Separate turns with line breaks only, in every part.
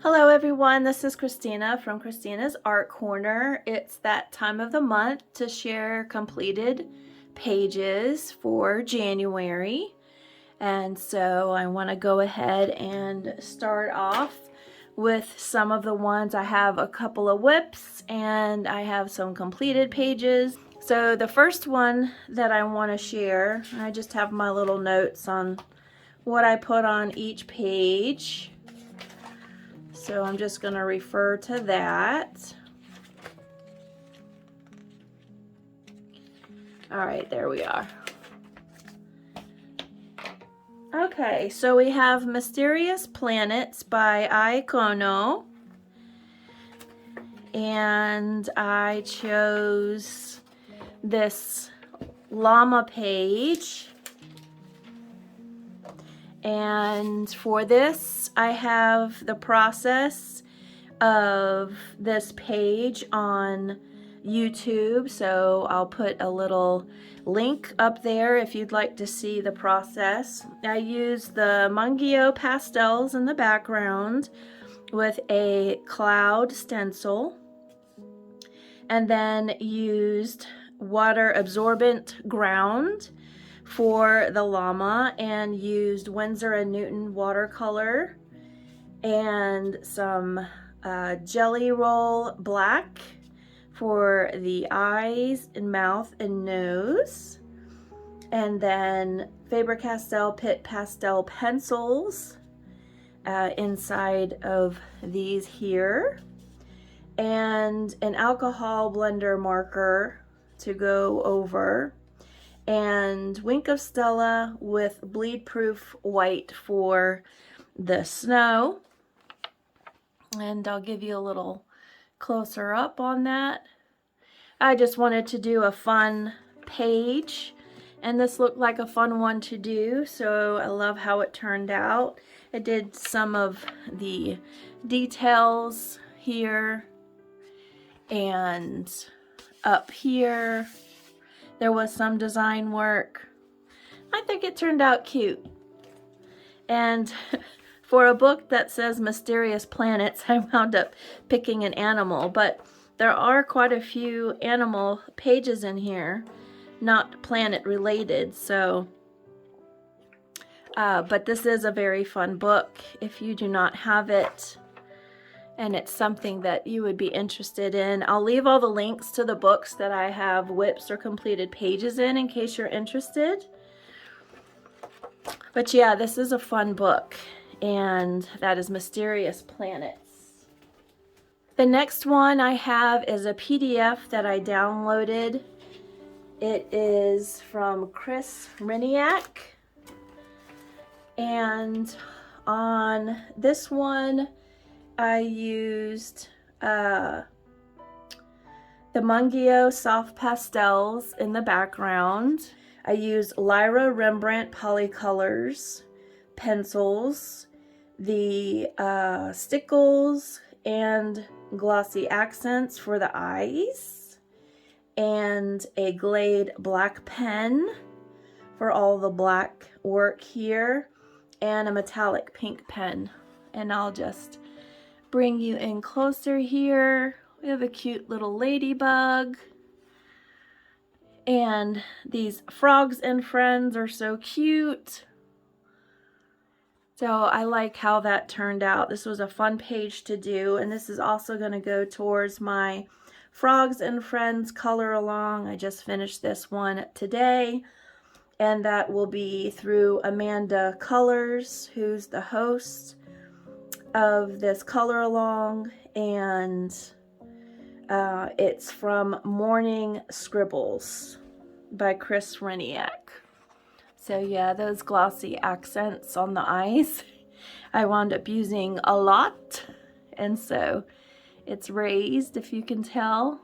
Hello everyone, this is Christina from Christina's Art Corner. It's that time of the month to share completed pages for January. And so I want to go ahead and start off with some of the ones. I have a couple of whips and I have some completed pages. So the first one that I want to share, I just have my little notes on what I put on each page. So I'm just going to refer to that. All right, there we are. Okay, so we have Mysterious Planets by Icono. And I chose this llama page. And for this, I have the process of this page on YouTube, so I'll put a little link up there if you'd like to see the process. I used the Mungio pastels in the background with a cloud stencil, and then used water absorbent ground for the llama, and used Winsor & Newton watercolor and some Jelly Roll black for the eyes and mouth and nose, and then Faber-Castell Pitt pastel pencils inside of these here, and an alcohol blender marker to go over, and Wink of Stella with bleed proof white for the snow. And I'll give you a little closer up on that. I just wanted to do a fun page, and this looked like a fun one to do, so I love how it turned out. I did some of the details here and up here. There was some design work. I think it turned out cute. And for a book that says Mysterious Planets, I wound up picking an animal, but there are quite a few animal pages in here, not planet related, so but this is a very fun book if you do not have it and it's something that you would be interested in. I'll leave all the links to the books that I have whips or completed pages in case you're interested. But yeah, this is a fun book, and that is Mysterious Planets. The next one I have is a PDF that I downloaded. It is from Chris Reniak, and on this one I used the Mungio soft pastels in the background. I used Lyra Rembrandt Polycolors pencils, the stickles and glossy accents for the eyes, and a Glade black pen for all the black work here, and a metallic pink pen. And I'll just bring you in closer here. We have a cute little ladybug, and these frogs and friends are so cute. So I like how that turned out. This was a fun page to do, and this is also going to go towards my Frogs and Friends color along. I just finished this one today, and that will be through Amanda Colors, who's the host of this color along, and it's from Morning Scribbles by Chris Reniak. So yeah, those glossy accents on the eyes I wound up using a lot, and so it's raised, if you can tell,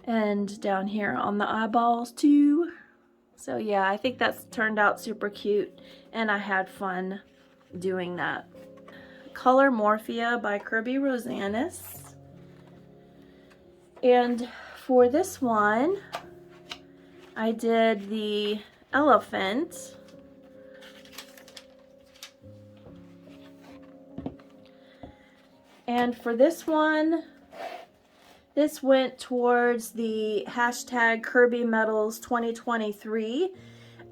and down here on the eyeballs too. So yeah, I think that's turned out super cute, and I had fun doing that. Colourmorphia by Kerby Rosanes. And for this one, I did the elephant. And for this one, this went towards the hashtag Kerby Metals 2023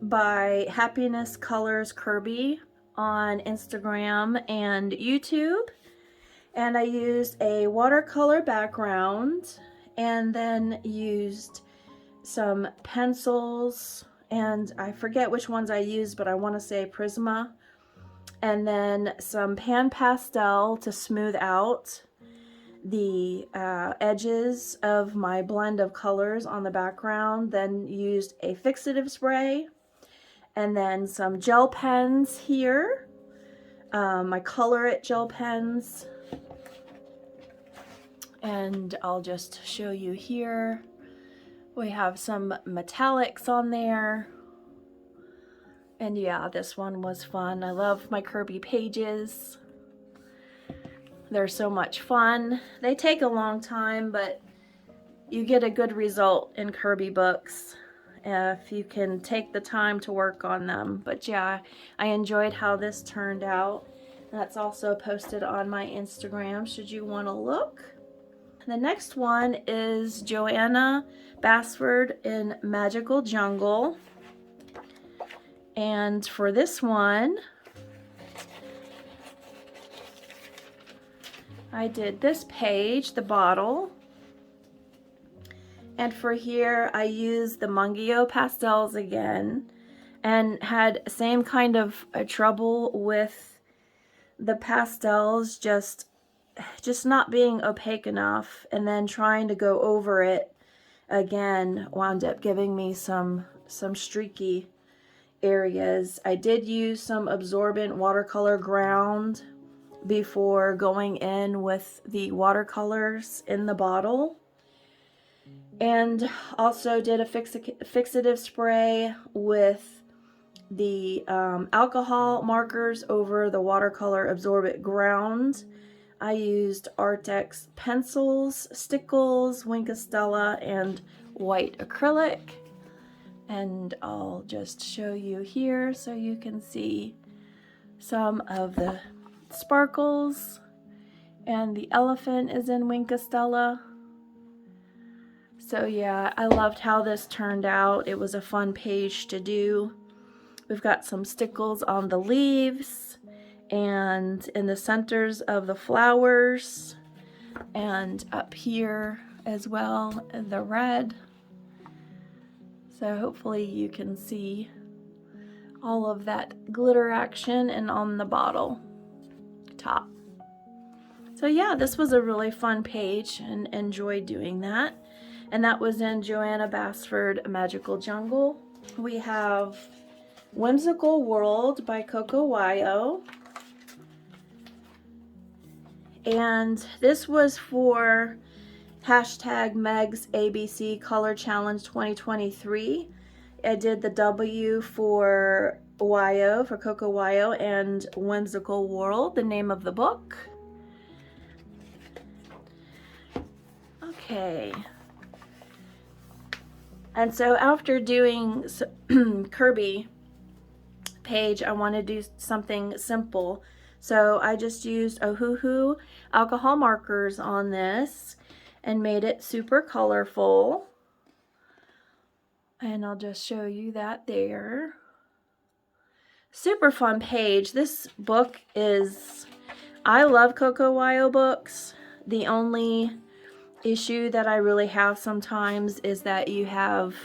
by Happiness Colors Kerby on Instagram and YouTube. And I used a watercolor background and then used some pencils, and I forget which ones I used, but I want to say Prisma, and then some pan pastel to smooth out the edges of my blend of colors on the background, then used a fixative spray, and then some gel pens here, my Color It gel pens, and I'll just show you here. We have some metallics on there, and yeah, this one was fun. I love my Kerby pages. They're so much fun. They take a long time, but you get a good result in Kerby books if you can take the time to work on them. But yeah, I enjoyed how this turned out. That's also posted on my Instagram should you want to look. The next one is Joanna Bassett in Magical Jungle. And for this one, I did this page, the bottle. And for here, I used the Mungio pastels again and had same kind of trouble with the pastels just not being opaque enough, and then trying to go over it again wound up giving me some streaky areas. I did use some absorbent watercolor ground before going in with the watercolors in the bottle, and also did a fixative spray with the alcohol markers over the watercolor absorbent ground. I used Artex pencils, stickles, Wink of Stella, and white acrylic. And I'll just show you here so you can see some of the sparkles. And the elephant is in Wink of Stella. So yeah, I loved how this turned out. It was a fun page to do. We've got some stickles on the leaves and in the centers of the flowers, and up here as well in the red. So hopefully you can see all of that glitter action and on the bottle top. So yeah, this was a really fun page and enjoyed doing that. And that was in Joanna Bassett Magical Jungle. We have Whimsical World by Coco Yo. And this was for hashtag Meg's ABC Color Challenge 2023. I did the W for Yo, for Coco Yo, and Whimsical World, the name of the book. Okay. And so after doing Kerby page, I want to do something simple. So I just used Ohuhu alcohol markers on this and made it super colorful. And I'll just show you that there. Super fun page. This book is, I love Coco Yo books. The only issue that I really have sometimes is that you have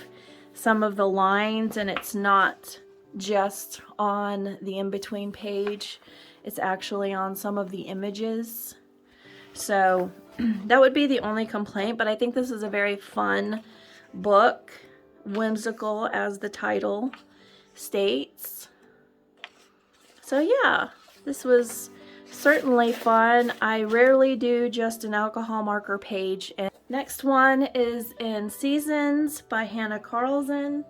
some of the lines and it's not just on the in-between page. It's actually on some of the images. So that would be the only complaint, but I think this is a very fun book. Whimsical, as the title states. So yeah, this was certainly fun. I rarely do just an alcohol marker page. And next one is in Seasons by Hannah Carlson.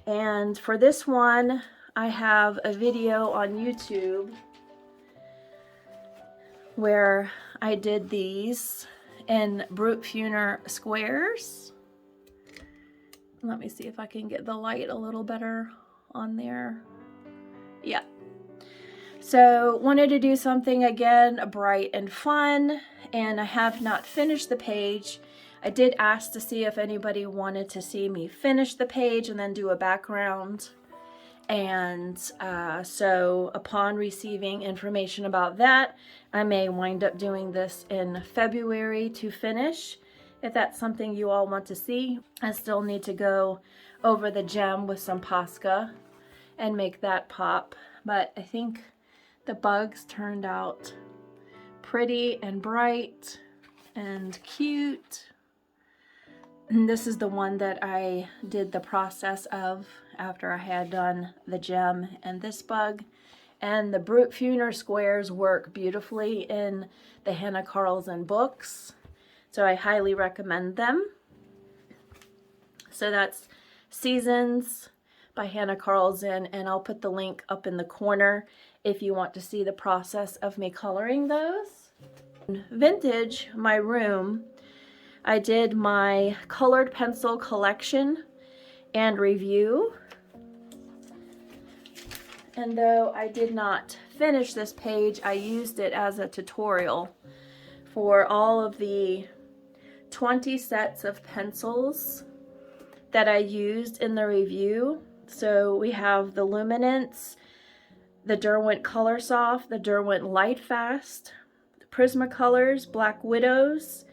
And for this one, I have a video on YouTube where I did these in Brute Funer squares. Let me see if I can get the light a little better on there. Yeah. So wanted to do something again bright and fun, and I have not finished the page. I did ask to see if anybody wanted to see me finish the page and then do a background. And so upon receiving information about that, I may wind up doing this in February to finish, if that's something you all want to see. I still need to go over the gem with some Posca and make that pop, but I think the bugs turned out pretty and bright and cute. And this is the one that I did the process of after I had done the gem and this bug. And the Brute Funer squares work beautifully in the Hannah Carlson books, so I highly recommend them. So that's Seasons by Hannah Carlson, and I'll put the link up in the corner if you want to see the process of me coloring those. Vintage, my room, I did my colored pencil collection and review. And though I did not finish this page, I used it as a tutorial for all of the 20 sets of pencils that I used in the review. So we have the Luminance, the Derwent Color Soft, the Derwent Light Fast, the Prismacolors, Black Widows,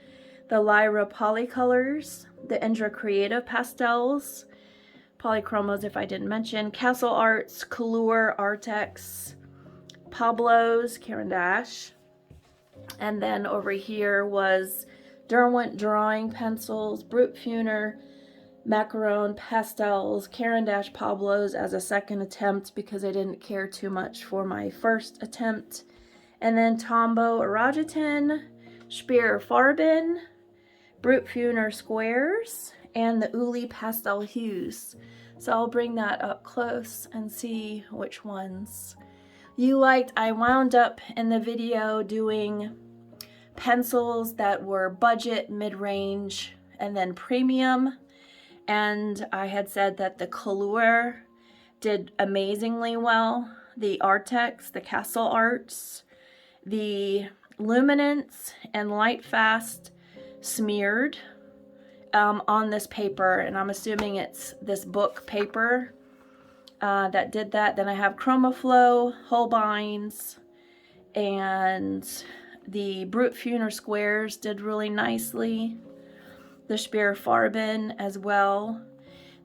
the Lyra Polycolors, the Indra Creative Pastels, Polychromos if I didn't mention, Castle Arts, Color, Artex, Pablo's, Caran d'Ache, and then over here was Derwent Drawing Pencils, Brute Funer, Macaron Pastels, Caran d'Ache Pablo's as a second attempt because I didn't care too much for my first attempt, and then Tombow Aragotin, Speer Farben, Brute Funer Squares, and the Uli Pastel Hues. So I'll bring that up close and see which ones you liked. I wound up in the video doing pencils that were budget, mid-range, and then premium. And I had said that the Color did amazingly well. The Artex, the Castle Arts, the Luminance, and Light Fast smeared on this paper, and I'm assuming it's this book paper that did that. Then I have Chromaflow, Holbeins, and the Brute Funer squares did really nicely. The Speer Farben as well.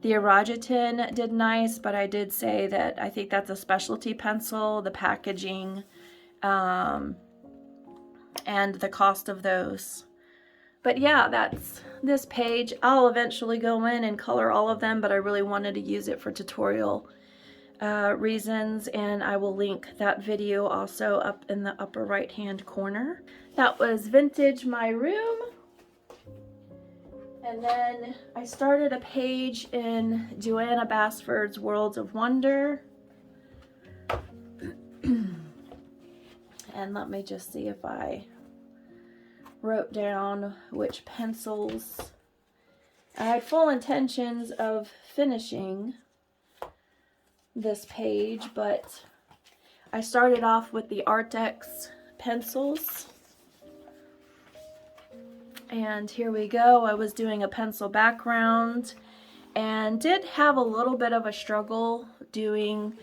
The Aragotin did nice, but I did say that I think that's a specialty pencil, the packaging, and the cost of those. But yeah, that's this page. I'll eventually go in and color all of them, but I really wanted to use it for tutorial reasons, and I will link that video also up in the upper right hand corner. That was Vintage My Room. And then I started a page in Joanna Bassett's Worlds of Wonder. And let me just see if I wrote down which pencils. I had full intentions of finishing this page, but I started off with the Artex pencils. And here we go. I was doing a pencil background and did have a little bit of a struggle doing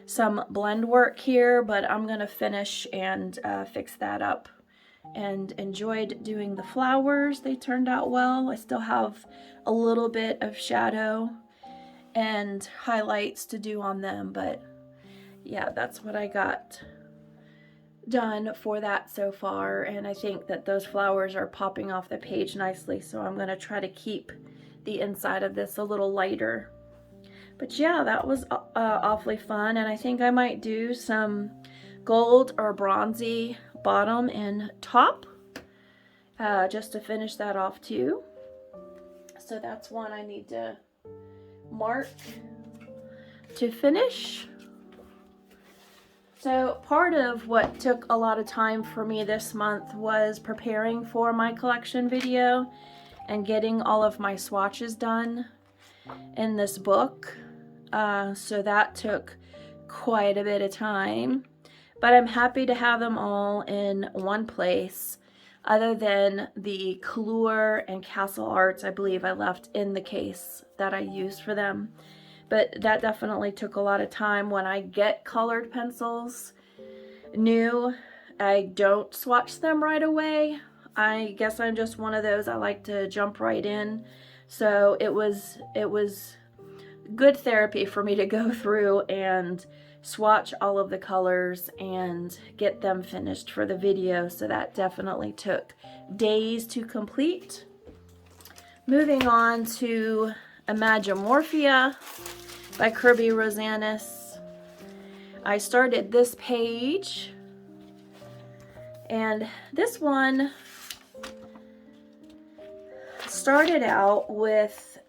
some blend work here, but I'm gonna finish and fix that up. And enjoyed doing the flowers. They turned out well. I still have a little bit of shadow and highlights to do on them, but yeah, that's what I got done for that so far. And I think that those flowers are popping off the page nicely, so I'm going to try to keep the inside of this a little lighter. But yeah, that was awfully fun, and I think I might do some gold or bronzy bottom and top just to finish that off too. So that's one I need to mark to finish. So part of what took a lot of time for me this month was preparing for my collection video and getting all of my swatches done in this book. So that took quite a bit of time. but I'm happy to have them all in one place, other than the Colour and Castle Arts I believe I left in the case that I used for them. But that definitely took a lot of time. When I get colored pencils new, I don't swatch them right away. I guess I'm just one of those, I like to jump right in. So it was good therapy for me to go through and swatch all of the colors and get them finished for the video. So that definitely took days to complete. Moving on to Imagimorphia by Kerby Rosanes. I started this page, and this one started out with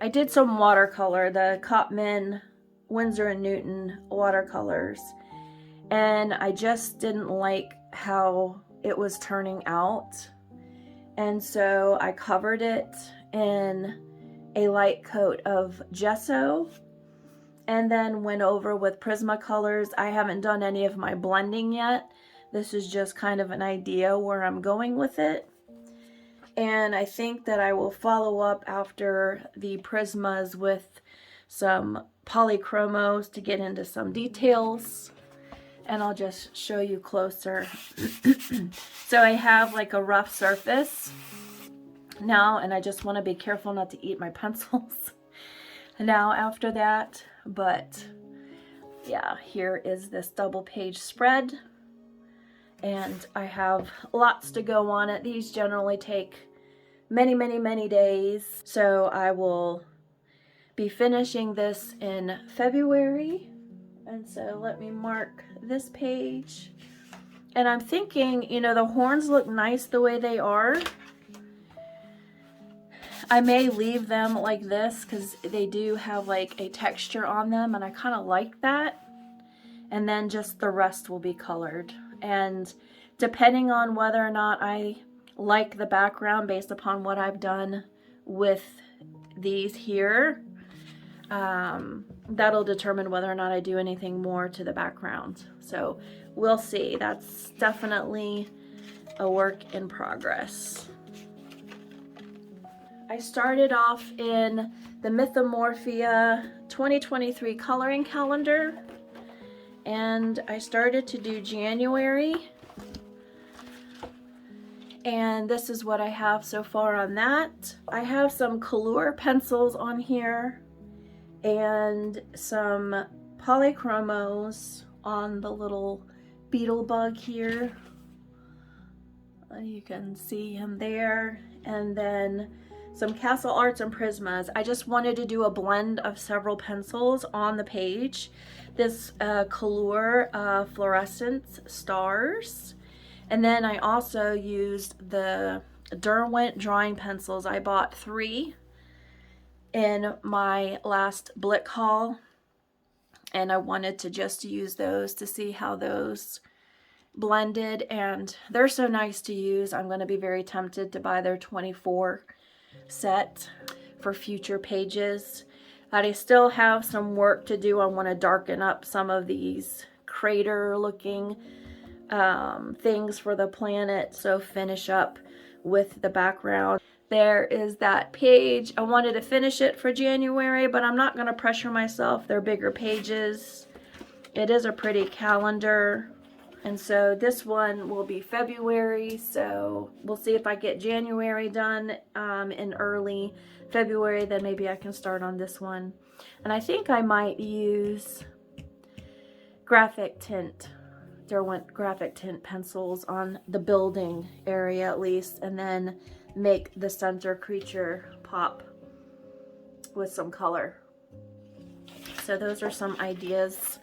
I did some watercolor, the Cotman Winsor & Newton watercolors, and I just didn't like how it was turning out, and so I covered it in a light coat of gesso and then went over with Prismacolors. I haven't done any of my blending yet. This is just kind of an idea where I'm going with it. And I think that I will follow up after the Prismas with some polychromos to get into some details. And I'll just show you closer. So I have like a rough surface now, and I just want to be careful not to eat my pencils now after that. But yeah, here is this double page spread, and I have lots to go on it. These generally take many days, so I will be finishing this in February. And so let me mark this page. And I'm thinking, you know, the horns look nice the way they are. I may leave them like this because they do have like a texture on them, and I kind of like that. And then just the rest will be colored. And depending on whether or not I like the background based upon what I've done with these here, that'll determine whether or not I do anything more to the background. So we'll see. That's definitely a work in progress. I started off in the Mythomorphia 2023 coloring calendar, and I started to do January, and this is what I have so far on that. I have some Colour pencils on here and some polychromos on the little beetle bug here. You can see him there, and then some Castle Arts and Prismas. I just wanted to do a blend of several pencils on the page. This Colour Fluorescence Stars. And then I also used the Derwent drawing pencils. I bought 3 in my last Blick haul, and I wanted to just use those to see how those blended, and they're so nice to use. I'm going to be very tempted to buy their 24 set for future pages. But I still have some work to do. I want to darken up some of these crater looking things for the planet, so finish up with the background. There is that page. I wanted to finish it for January, but I'm not going to pressure myself. They're bigger pages. It is a pretty calendar, and so this one will be February, so we'll see if I get January done in early February, then maybe I can start on this one. And I think I might use graphic tint, Derwent graphic tint pencils on the building area at least, and then make the center creature pop with some color. So those are some ideas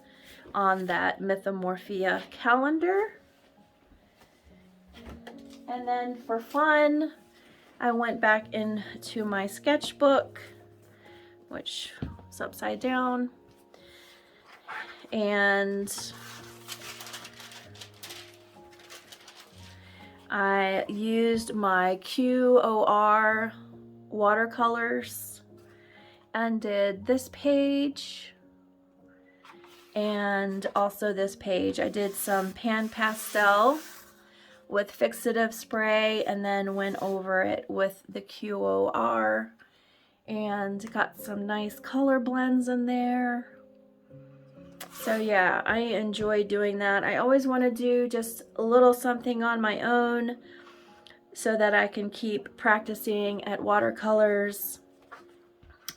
on that Mythomorphia calendar. And then for fun, I went back into my sketchbook, which is upside down, and I used my QOR watercolors and did this page and also this page. I did some pan pastel with fixative spray and then went over it with the QOR and got some nice color blends in there. So yeah, I enjoy doing that. I always want to do just a little something on my own so that I can keep practicing at watercolors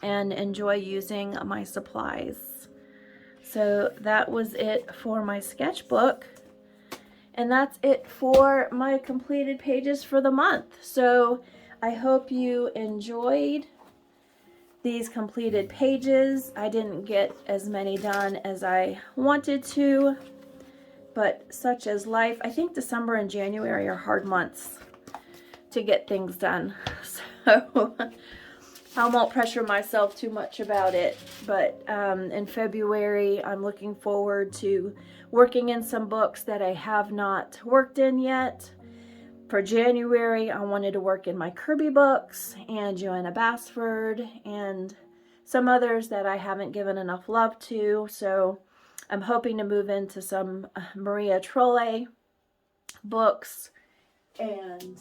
and enjoy using my supplies. So that was it for my sketchbook. And that's it for my completed pages for the month. So I hope you enjoyed these completed pages. I didn't get as many done as I wanted to, but such is life. I think December and January are hard months to get things done. So I won't pressure myself too much about it, but in February I'm looking forward to working in some books that I have not worked in yet. For January I wanted to work in my Kerby books and Joanna Bassett and some others that I haven't given enough love to, so I'm hoping to move into some Maria Trolle books and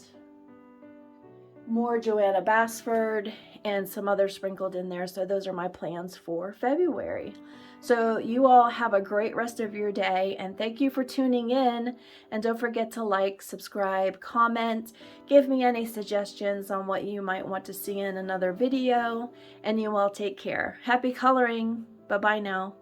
more Joanna Bassett and some others sprinkled in there. So those are my plans for February. So you all have a great rest of your day, and thank you for tuning in. And don't forget to like, subscribe, comment, give me any suggestions on what you might want to see in another video, and you all take care. Happy coloring. Bye-bye now.